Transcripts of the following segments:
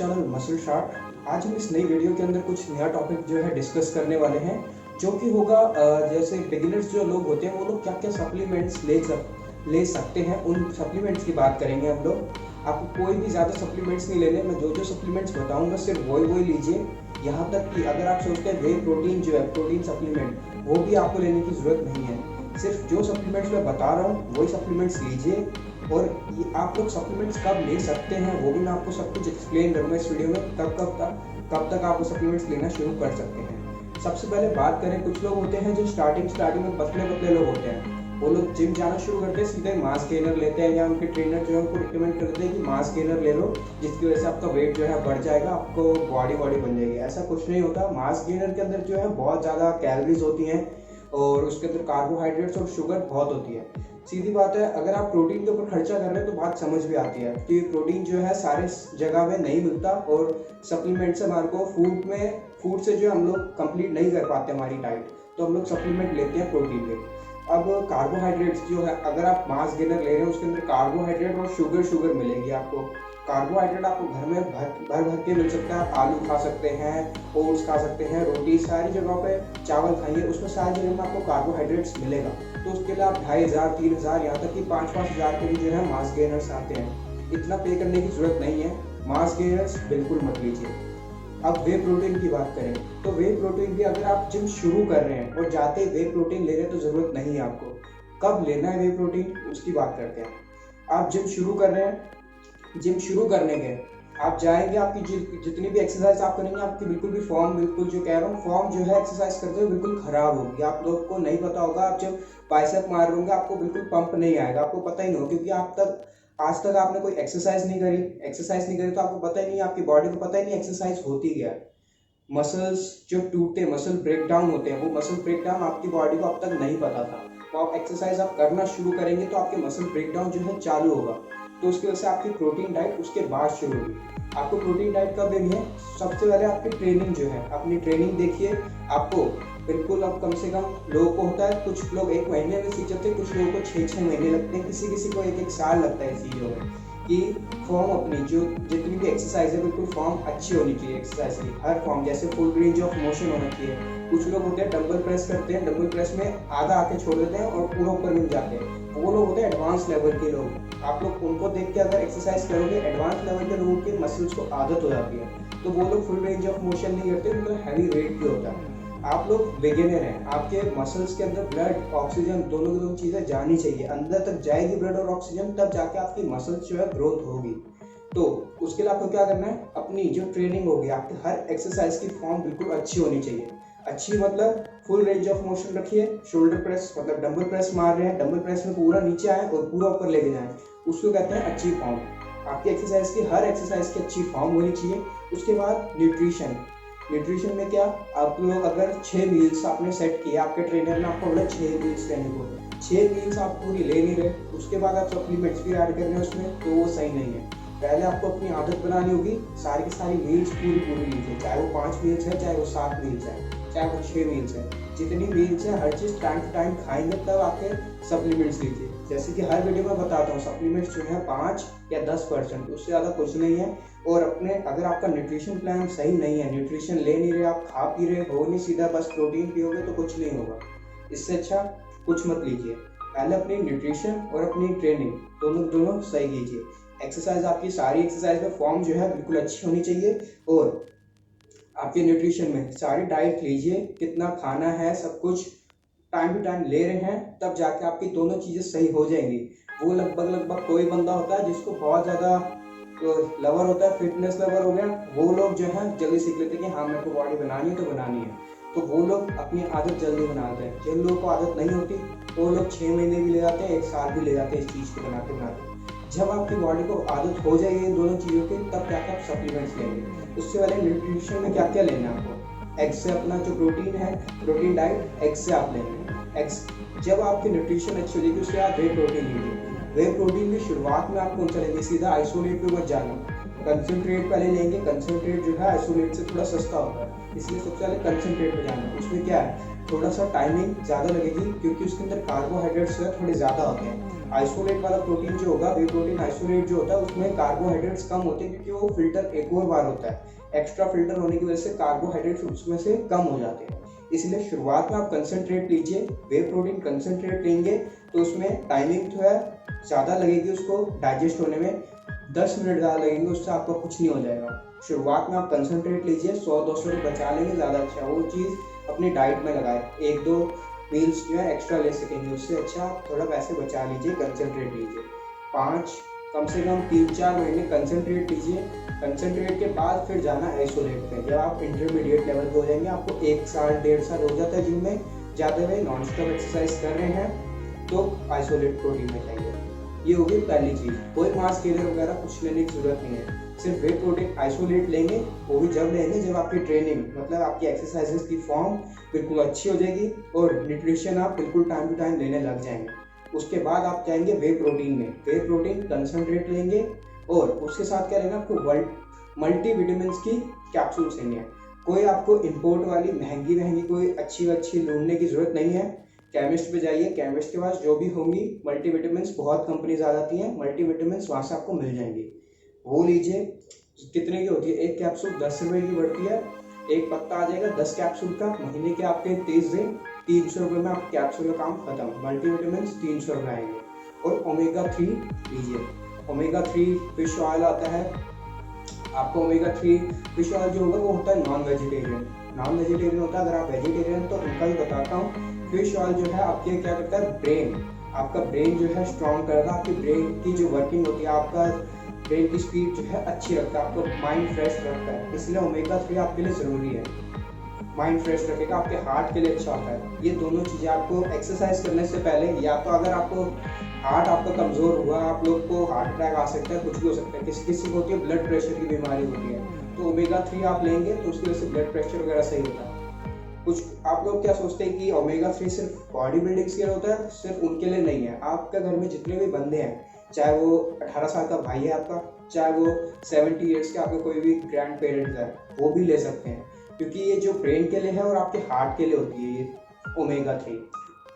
Channel muscle short. आज हम इस नई वीडियो के अंदर कुछ नया टॉपिक जो है डिस्कस करने वाले हैं, जो कि होगा जैसे बिगिनर्स जो लोग होते हैं वो लोग क्या क्या सप्लीमेंट्स ले सकते हैं, उन सप्लीमेंट्स की बात करेंगे हम लोग। आपको कोई भी ज़्यादा सप्लीमेंट्स नहीं लेने, मैं जो सप्लीमेंट्स बताऊंगा सिर्फ वही लीजिए। यहाँ तक कि अगर आप सोचते हैं वे प्रोटीन जो है प्रोटीन सप्लीमेंट, वो भी आपको लेने की ज़रूरत नहीं है। सिर्फ जो सप्लीमेंट्स मैं बता रहा हूँ वही सप्लीमेंट्स लीजिए। और ये आप लोग सप्लीमेंट्स कब ले सकते हैं वो भी मैं आपको सब कुछ एक्सप्लेन करूँगा इस वीडियो में। कब तक आप वो सप्लीमेंट्स लेना शुरू कर सकते हैं। सबसे पहले बात करें, कुछ लोग होते हैं जो स्टार्टिंग में पतले लोग होते हैं। वो लोग जिम जाना शुरू करते हैं, सीधे मास गेनर लेते हैं, या उनके ट्रेनर जो है उनको रिकमेंड करते हैं कि मास गेनर ले लो, जिसकी वजह से आपका वेट जो है बढ़ जाएगा, आपको बॉडी बन जाएगी। ऐसा कुछ नहीं होता। मास गेनर के अंदर जो है बहुत ज़्यादा कैलोरीज होती हैं और उसके अंदर कार्बोहाइड्रेट्स और शुगर बहुत होती है। सीधी बात है, अगर आप प्रोटीन के ऊपर खर्चा कर रहे हैं तो बात समझ भी आती है कि प्रोटीन जो है सारे जगह में नहीं मिलता, और सप्लीमेंट से हमारे को फूड से जो हम लोग कंप्लीट नहीं कर पाते हमारी डाइट, तो हम लोग सप्लीमेंट लेते हैं प्रोटीन के। अब कार्बोहाइड्रेट्स जो है, अगर आप मास गेनर ले रहे हैं उसके अंदर कार्बोहाइड्रेट और शुगर मिलेगी आपको। कार्बोहाइड्रेट आपको घर में भर के मिल सकता है। आप आलू खा सकते हैं, ओट्स खा सकते हैं, रोटी, सारी जगहों पे चावल खाइए, उसमें सारी जगह में आपको कार्बोहाइड्रेट्स मिलेगा। तो उसके लिए आप 2500, 3000, यहाँ तक कि 5-5 हज़ार के भी जो है मास गेनर्स आते हैं। इतना पे करने की जरूरत नहीं है। मास गेनर्स बिल्कुल मत लीजिए। अब वे प्रोटीन की बात करें तो वे प्रोटीन भी अगर आप जिम शुरू कर रहे हैं और जाते वे प्रोटीन ले रहे हैं तो ज़रूरत नहीं है आपको। कब लेना है वे प्रोटीन, उसकी बात करते हैं। आप जिम शुरू कर रहे हैं, जिम शुरू करने के आप जाएंगे, आपकी जितनी भी एक्सरसाइज आप करेंगे, आपकी बिल्कुल भी फॉर्म, बिल्कुल जो कह रहा हूँ, फॉर्म जो है एक्सरसाइज करते हुए बिल्कुल खराब होगी। आप लोग को नहीं पता होगा, आप जब बाइसेप मार रहे होंगे आपको बिल्कुल पंप नहीं आएगा, आपको पता ही नहीं होगा, क्योंकि आज तक आपने कोई एक्सरसाइज नहीं करी तो आपको पता ही नहीं, आपकी बॉडी को पता ही नहीं एक्सरसाइज होती क्या है। मसल्स जो टूटते, मसल ब्रेकडाउन होते हैं, वो मसल ब्रेकडाउन आपकी बॉडी को अब तक नहीं पता था। तो आप एक्सरसाइज आप करना शुरू करेंगे तो आपके मसल ब्रेकडाउन जो है चालू होगा। तो उसकी वजह से आपकी प्रोटीन डाइट उसके बाद शुरू होगी। आपको प्रोटीन डाइट कब लेनी है? सबसे पहले आपकी ट्रेनिंग जो है, अपनी ट्रेनिंग देखिए। आपको बिल्कुल, अब कम से कम लोगों को होता है, कुछ लोग 1 महीने में सीख जाते हैं, कुछ लोगों को 6-6 महीने लगते हैं, किसी को 1-1 साल लगता है चीज़ों में। कि फॉर्म अपनी जो जितनी भी एक्सरसाइज है बिल्कुल फॉर्म अच्छी होनी चाहिए। एक्सरसाइज की हर फॉर्म, जैसे फुल रेंज ऑफ मोशन होना चाहिए। कुछ लोग होते हैं डंबल प्रेस करते हैं, डंबल प्रेस में आधा आके छोड़ देते हैं और पूरा ऊपर मिल जाते हैं, वो लोग होते हैं एडवांस लेवल के लोग। आप लोग उनको देख के अगर एक्सरसाइज करोगे, एडवांस लेवल के लोगों के मसल्स को आदत हो जाती है, तो वो लोग फुल रेंज ऑफ मोशन नहीं करते, उनका हैवी वेट भी होता है। आप लोग बिगिनर हैं, आपके मसल्स के अंदर ब्लड, ऑक्सीजन, दोनों चीज़ें जानी चाहिए। अंदर तक जाएगी ब्लड और ऑक्सीजन, तब जाके आपकी मसल्स जो है ग्रोथ होगी। तो उसके लिए आपको क्या करना है, अपनी जो ट्रेनिंग होगी, आपकी हर एक्सरसाइज की फॉर्म बिल्कुल अच्छी होनी चाहिए। अच्छी मतलब फुल रेंज ऑफ मोशन रखिए। शोल्डर प्रेस मतलब डंबल प्रेस मार रहे हैं, डंबल प्रेस में पूरा नीचे आए और पूरा ऊपर लेके जाएं, उसको कहते हैं अच्छी फॉर्म। आपकी एक्सरसाइज की, हर एक्सरसाइज की अच्छी फॉर्म होनी चाहिए। उसके बाद न्यूट्रिशन में क्या, आप लोग अगर 6 मील्स आपने सेट किए, आपके ट्रेनर ने आपको बोला 6 मील्स लेने को, 6 मील्स आप पूरी ले नहीं रहे, उसके बाद आप सप्लीमेंट्स भी ऐड कर रहे हैं उसमें, तो वो सही नहीं है। पहले आपको अपनी आदत बनानी होगी, सारी की सारी मील्स पूरी लीजिए, चाहे वो 5 मील्स है, चाहे वो 7 मील्स है, चाहे वो 6 मील्स है। जितनी मील्स है हर चीज़ टाइम टू टाइम खाएंगे, तब आके सप्लीमेंट्स लीजिए। जैसे कि हर वीडियो में बताता हूँ, सप्लीमेंट्स जो है 5 या 10%, उससे ज़्यादा कुछ नहीं है। और अपने, अगर आपका न्यूट्रिशन प्लान सही नहीं है, न्यूट्रिशन ले नहीं रहे, आप खा पी रहे हो नहीं, सीधा बस प्रोटीन पियोगे तो कुछ नहीं होगा। इससे अच्छा कुछ मत लीजिए। पहले अपनी न्यूट्रिशन और अपनी ट्रेनिंग दोनों सही कीजिए। एक्सरसाइज, आपकी सारी एक्सरसाइज में फॉर्म जो है बिल्कुल अच्छी होनी चाहिए। और आपके न्यूट्रिशन में सारी डाइट लीजिए, कितना खाना है सब कुछ टाइम टू टाइम ले रहे हैं, तब जाके आपकी दोनों चीज़ें सही हो जाएंगी। वो लगभग कोई बंदा होता है जिसको बहुत ज़्यादा लवर होता है, फिटनेस लवर हो गया, वो लोग जो है जल्दी सीख लेते हैं कि हाँ मेरे को बॉडी बनानी है तो बनानी है, तो वो लोग अपनी आदत जल्दी बनाते हैं। जिन लोगों को आदत नहीं होती वो लोग 6 महीने भी ले जाते हैं, 1 साल भी ले जाते हैं इस चीज़ को बनाते। जब आपकी बॉडी को आदत हो जाएगी इन दोनों चीज़ों की, तब जाकर आप सप्लीमेंट्स लेंगे। उससे पहले न्यूट्रिशन में क्या क्या लेना है आपको, एग से अपना जो प्रोटीन है, प्रोटीन डाइट एग से आप लेंगे। एग्स जब आपकी न्यूट्रिशन अच्छी हो जाएगी, उसके बाद वे प्रोटीन लीजिए। वे प्रोटीन की शुरुआत में आप कौन सा लेंगे, सीधा आइसोलेट पे मत जाना, कंसनट्रेट पहले लेंगे। कंसनट्रेट जो है आइसोलेट से थोड़ा सस्ता होता है, इसलिए सबसे पहले कंसनट्रेट पे जाना। उसमें क्या है, थोड़ा सा टाइमिंग ज़्यादा लगेगी, क्योंकि उसके अंदर कार्बोहाइड्रेट्स जो है थोड़े ज़्यादा होते हैं। आइसोलेट वाला प्रोटीन जो होगा, वे प्रोटीन आइसोलेट जो होता है उसमें कार्बोहाइड्रेट्स कम होते हैं, क्योंकि वो फिल्टर एक और बार होता है। एक्स्ट्रा फिल्टर होने की वजह से कार्बोहाइड्रेट्स उसमें से कम हो जाते हैं। इसलिए शुरुआत में आप कंसनट्रेट लीजिए, वे प्रोटीन कंसनट्रेट लेंगे तो उसमें टाइमिंग जो है ज़्यादा लगेगी, उसको डाइजेस्ट होने में 10 मिनट ज़्यादा लगेंगे, उससे आपको कुछ नहीं हो जाएगा। शुरुआत में आप कंसनट्रेट लीजिए, 100-200 रुपये बचा लेंगे, ज़्यादा अच्छा। वो चीज़ अपनी डाइट में लगाए, 1-2 मील्स जो है एक्स्ट्रा ले सकेंगे, उससे अच्छा आप थोड़ा पैसे बचा लीजिए, कंसनट्रेट लीजिए। 5 कम से कम 3-4 महीने कंसनट्रेट लीजिए। कंसनट्रेट के बाद फिर जाना आइसोलेट पे। जब आप इंटरमीडिएट लेवल पे हो जाएंगे, आपको 1 साल 1.5 साल हो जाता है जिम में, ज़्यादा में नॉन स्टॉप एक्सरसाइज कर रहे हैं, तो आइसोलेट प्रोटीन में चाहिए। ये होगी पहली चीज़। कोई मास गेनर वगैरह कुछ लेने की जरूरत नहीं है, सिर्फ वे प्रोटीन आइसोलेट लेंगे। वो भी जब लेंगे जब आपकी ट्रेनिंग, मतलब आपकी एक्सरसाइजेस की फॉर्म बिल्कुल अच्छी हो जाएगी और न्यूट्रिशन आप बिल्कुल टाइम टू टाइम लेने लग जाएंगे। उसके बाद आप जाएंगे वे प्रोटीन में। वे प्रोटीन कंसनट्रेट लेंगे और उसके साथ क्या लेना, आपको मल्टी विटामिन की कैप्सूल्स लेनी है। कोई आपको इम्पोर्ट वाली महंगी कोई अच्छी ढूंढने की जरूरत नहीं है। केमिस्ट पे जाइए, केमिस्ट के पास जो भी होंगी मल्टीविटामिन्स, बहुत कंपनीज आ जाती हैं, मल्टीविटामिन्स वहाँ से आपको मिल जाएंगी, वो लीजिए। कितने की होती है? एक कैप्सूल 10 रुपये की पड़ती है, एक पत्ता आ जाएगा 10 कैप्सूल का। महीने के आपके 30 दिन, 300 रुपये में आप कैप्सूल का काम खत्म। मल्टीविटामिन्स 300 रुपये आएंगे। और ओमेगा 3 लीजिए। ओमेगा 3 फिश ऑयल आता है आपको। ओमेगा 3 फिश ऑयल जो होगा वो होता है नॉन वेजिटेरियन होता है। अगर आप वेजिटेरियन तो उनका भी बताता हूँ। फिश ऑयल जो है आपके क्या करता है, आपका ब्रेन जो है स्ट्रॉन्ग करता है, आपकी ब्रेन की जो वर्किंग होती है, आपका ब्रेन की स्पीड जो है अच्छी रखता है, आपको माइंड फ्रेश रखता है। इसलिए ओमेगा 3 आपके लिए ज़रूरी है, माइंड फ्रेश रखेगा, आपके हार्ट के लिए अच्छा होता है। ये दोनों चीज़ें आपको एक्सरसाइज करने से पहले, या तो अगर आपको हार्ट आपका कमज़ोर हुआ, आप लोग को हार्ट अटैक आ सकता है, कुछ भी हो सकता है, किसी किसी को होती है ब्लड प्रेशर की बीमारी होती है, तो ओमेगा 3 आप लेंगे तो उसकी वजह से ब्लड प्रेशर वगैरह सही होता है। कुछ आप लोग क्या सोचते हैं कि ओमेगा 3 सिर्फ बॉडी बिल्डिंग के लिए होता है, सिर्फ उनके लिए नहीं है। आपके घर में जितने भी बंदे हैं, चाहे वो 18 साल का भाई है आपका, चाहे वो 70 ईयर्स के आपके कोई भी ग्रैंड पेरेंट्स है, वो भी ले सकते हैं, क्योंकि ये जो ब्रेन के लिए है और आपके हार्ट के लिए होती है ये ओमेगा 3।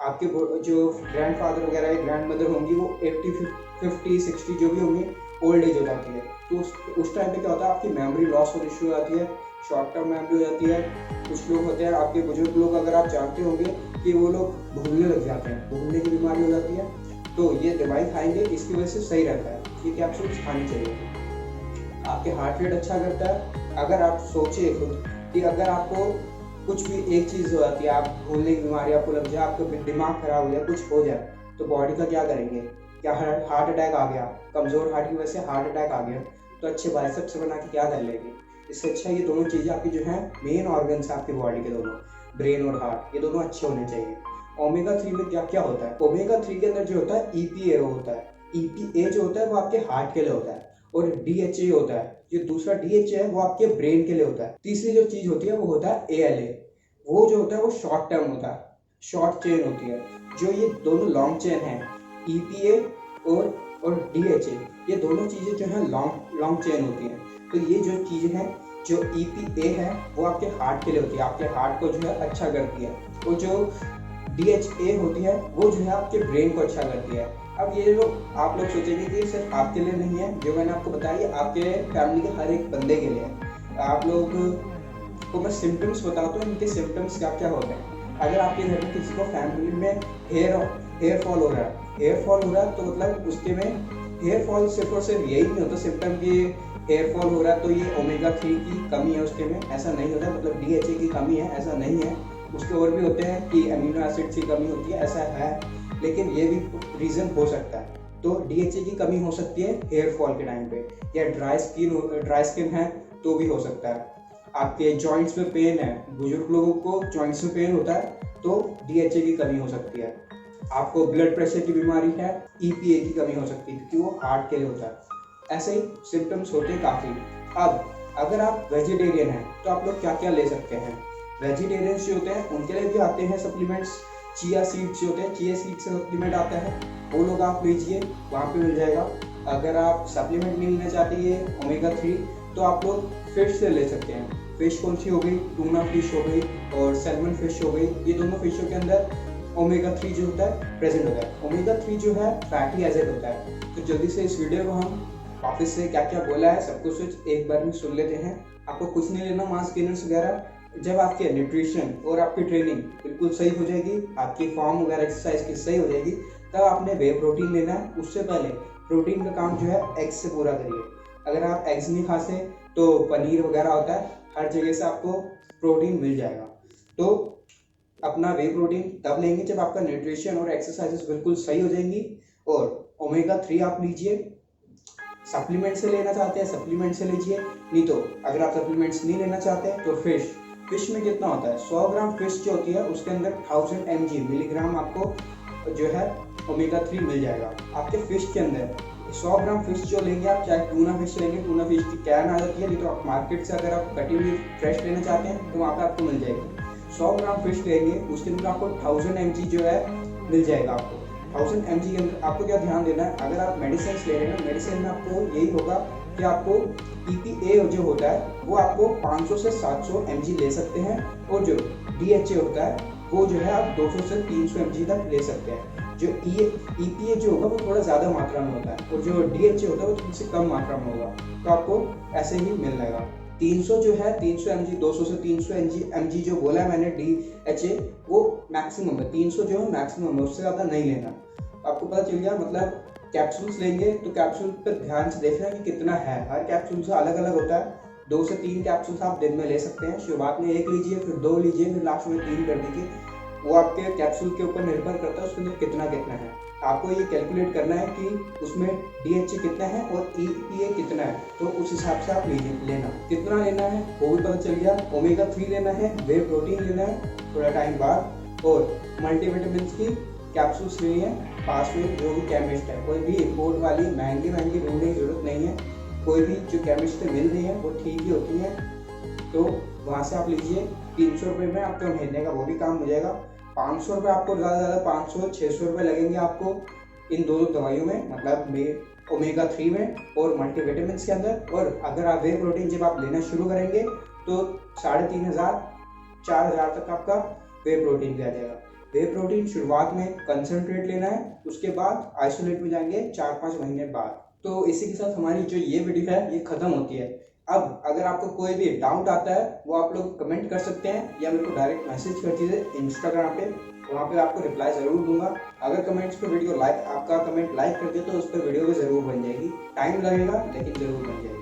आपके जो ग्रैंड फादर वगैरह या ग्रैंड मदर होंगी, वो 80, 50, 60 जो भी होंगी, ओल्ड एज हो जाती है, तो उस टाइम पे क्या होता है, आपकी मेमोरी लॉस होनी शुरू हो जाती है, शॉर्ट टर्म मेमोरी हो जाती है। कुछ लोग होते हैं, आपके बुजुर्ग लोग, अगर आप जानते होंगे कि वो लोग भूलने लग जाते हैं, भूलने की बीमारी हो जाती है। तो ये दवाई खाएंगे, इसकी वजह से सही रहता है, ये कैप्सूल्स खानी चाहिए। आपके हार्ट रेट अच्छा करता है। अगर आप सोचिए खुद कि अगर आपको कुछ भी एक चीज़ हो जाती है, आप भूलने की बीमारी आपको लग जाए, आपका दिमाग खराब हो जाए, कुछ हो जाए, तो बॉडी का क्या करेंगे? क्या हार्ट अटैक आ गया, कमज़ोर हार्ट की वजह से हार्ट अटैक आ गया, तो अच्छे बाइसेप्स बना के क्या कर लेंगे? इससे अच्छा ये दोनों चीज़ें आपकी जो है मेन ऑर्गन्स आपकी बॉडी के, दोनों ब्रेन और हार्ट, ये दोनों अच्छे होने चाहिए। ओमेगा 3 में क्या क्या होता है? ओमेगा 3 के अंदर जो होता है EPA होता है। EPA जो होता है वो आपके हार्ट के लिए होता है, और DHA होता है, जो दूसरा DHA है वो आपके ब्रेन के लिए होता है। तीसरी जो चीज़ होती है वो होता है ALA, वो जो होता है वो शॉर्ट टर्म होता है, शॉर्ट चेन होती है। जो ये दोनों लॉन्ग चेन है, EPA और DHA, ये दोनों चीज़ें जो है लॉन्ग चेन होती हैं। तो ये जो चीज़ है, जो EPA है वो आपके हार्ट के लिए होती है, आपके हार्ट को जो है अच्छा करती है, और जो DHA होती है वो जो है आपके ब्रेन को अच्छा करती है। अब ये जो आप लोग सोचेंगे कि सिर्फ आपके लिए नहीं है, जो मैंने आपको बताया आपके फैमिली के हर एक बंदे के लिए है। आप लोग को मैं सिम्टम्स बताता हूँ, इनके सिम्टम्स क्या क्या होते हैं। अगर आपके घर में किसी को फैमिली में हेयर फॉल हो रहा है, तो मतलब उसके में हेयर फॉल सिर्फ और सिर्फ यही नहीं होता सिम्टम कि हेयर फॉल हो रहा है तो ये ओमेगा 3 की कमी है उसके में, ऐसा नहीं होता। मतलब DHA की कमी है, ऐसा नहीं है। उसके और भी होते हैं कि अमीनो एसिड की कमी होती है, ऐसा है, लेकिन ये भी रीज़न हो सकता है। तो DHA की कमी हो सकती है हेयर फॉल के टाइम पे, या ड्राई स्किन है तो भी हो सकता है। आपके जॉइंट्स में पेन है, बुजुर्ग लोगों को जॉइंट्स में पेन होता है तो DHA की कमी हो सकती है। आपको ब्लड प्रेशर की बीमारी है, EPA की कमी हो सकती है, क्योंकि वो हार्ट के लिए होता है। ऐसे ही सिम्टम्स होते हैं काफ़ी। अब अगर आप वेजिटेरियन हैं तो आप लोग क्या क्या ले सकते हैं? वेजिटेरियंस जो होते हैं उनके लिए भी आते हैं सप्लीमेंट्स। चिया सीड्स जो होते हैं, चिया सीड से सप्लीमेंट आता है, वो लोग आप लीजिए, वहाँ पे मिल जाएगा। अगर आप सप्लीमेंट नहीं लेना चाहते ये ओमेगा 3, तो आप लोग फिश से ले सकते हैं। फिश कौन सी हो गई? टूना फिश हो गई और सैल्मन फिश हो गई। ये दोनों फिशों के अंदर ओमेगा 3 जो होता है प्रेजेंट होता है। ओमेगा 3 जो है फैटी एसिड होता है। तो जल्दी से इस वीडियो को हम वापस से क्या क्या बोला है सब कुछ एक बार में सुन लेते हैं। आपको कुछ नहीं लेना मास गेनर्स वगैरह। जब आपके न्यूट्रिशन और आपकी ट्रेनिंग बिल्कुल सही हो जाएगी, आपकी फॉर्म वगैरह एक्सरसाइज की सही हो जाएगी, तब आपने वे प्रोटीन लेना है। उससे पहले प्रोटीन का काम जो है एग्स से पूरा करिए। अगर आप एग्स नहीं खाते तो पनीर वगैरह होता है, हर जगह से आपको प्रोटीन मिल जाएगा। तो अपना वे प्रोटीन तब लेंगे जब आपका न्यूट्रिशन और एक्सरसाइजेस बिल्कुल सही हो जाएंगी। और ओमेगा 3 आप लीजिए, सप्लीमेंट से लेना चाहते हैं सप्लीमेंट से लीजिए, नहीं तो अगर आप सप्लीमेंट्स नहीं लेना चाहते हैं तो फिश में कितना होता है, 100 ग्राम फिश जो होती है उसके अंदर 1000 mg मिलीग्राम आपको जो है ओमेगा 3 मिल जाएगा। आपके फिश के अंदर 100 ग्राम फिश जो लेंगे आप, चाहे टूना फिश लेंगे, टूना फिश की कैन आ जाती है, नहीं तो आप मार्केट से अगर आप कटी हुई फ्रेश लेना चाहते हैं तो वहाँ पे आपको मिल जाएगी। 100 ग्राम फिश लेंगे उसके अंदर आपको 1000 mg जो है मिल जाएगा। आपको 1000 mg के अंदर आपको क्या ध्यान देना है, अगर आप मेडिसिन ले रहे हैं मेडिसिन में आपको यही होगा कि आपको EPA जो होता है वो आपको 500 से 700 mg ले सकते हैं, और जो DHA होता है वो जो है आप 200 से 300 mg तक ले सकते हैं। जो EPA जो होगा वो थोड़ा ज़्यादा मात्रा में होता है और जो DHA होता है वो थोड़ी सी कम मात्रा में होगा, तो आपको ऐसे ही मिल जाएगा। 300 जो है 300 mg, 200 से 300 mg जो बोला है मैंने DHA वो मैक्सिमम है, 300 जो है मैक्सिमम है, उससे ज़्यादा नहीं लेना। आपको पता चल गया। मतलब कैप्सूल्स लेंगे तो कैप्सूल पर ध्यान से देखना कि कितना है, हर कैप्सूल से अलग अलग होता है। 2 से 3 कैप्सूल्स आप दिन में ले सकते हैं। शुरुआत में 1 लीजिए, फिर 2 लीजिए, फिर लास्ट में 3 कर दीजिए। वो आपके कैप्सूल के ऊपर निर्भर करता है उसके अंदर कितना कितना है। आपको ये कैलकुलेट करना है कि उसमें DHA कितना है और EPA कितना है, तो उस हिसाब से आप लेना कितना लेना है वो भी पता चल गया। ओमेगा 3 लेना है, वे प्रोटीन लेना है थोड़ा टाइम बाद, और मल्टीविटामिन की कैप्सूल्स लेनी है। पास में जो भी केमिस्ट है, कोई भी इम्पोर्ट वाली महंगी ढूंढने की जरूरत नहीं है, कोई भी जो केमिस्ट मिल रही है वो ठीक ही होती है, तो वहाँ से आप लीजिए। 300 रुपये में आपका महीने का वो भी काम हो जाएगा। 500 रुपये आपको ज़्यादा 500-600 रुपये लगेंगे आपको इन दोनों दवाइयों में, मतलब ओमेगा 3 में और मल्टीविटामिन के अंदर। और अगर आप वे प्रोटीन जब आप लेना शुरू करेंगे तो 3500-4000 तक आपका वे प्रोटीन भी आ जाएगा। वे प्रोटीन शुरुआत में कंसनट्रेट लेना है, उसके बाद आइसोलेट में जाएंगे 4-5 महीने बाद। तो इसी के साथ हमारी जो ये वीडियो है ये खत्म होती है। अब अगर आपको कोई भी डाउट आता है वो आप लोग कमेंट कर सकते हैं या मेरे को डायरेक्ट मैसेज कर दीजिए इंस्टाग्राम पे, वहाँ पे आपको रिप्लाई ज़रूर दूंगा। अगर कमेंट्स पे वीडियो लाइक, आपका कमेंट लाइक कर दिया तो उस पर वीडियो भी ज़रूर बन जाएगी। टाइम लगेगा लेकिन ज़रूर बन जाएगी।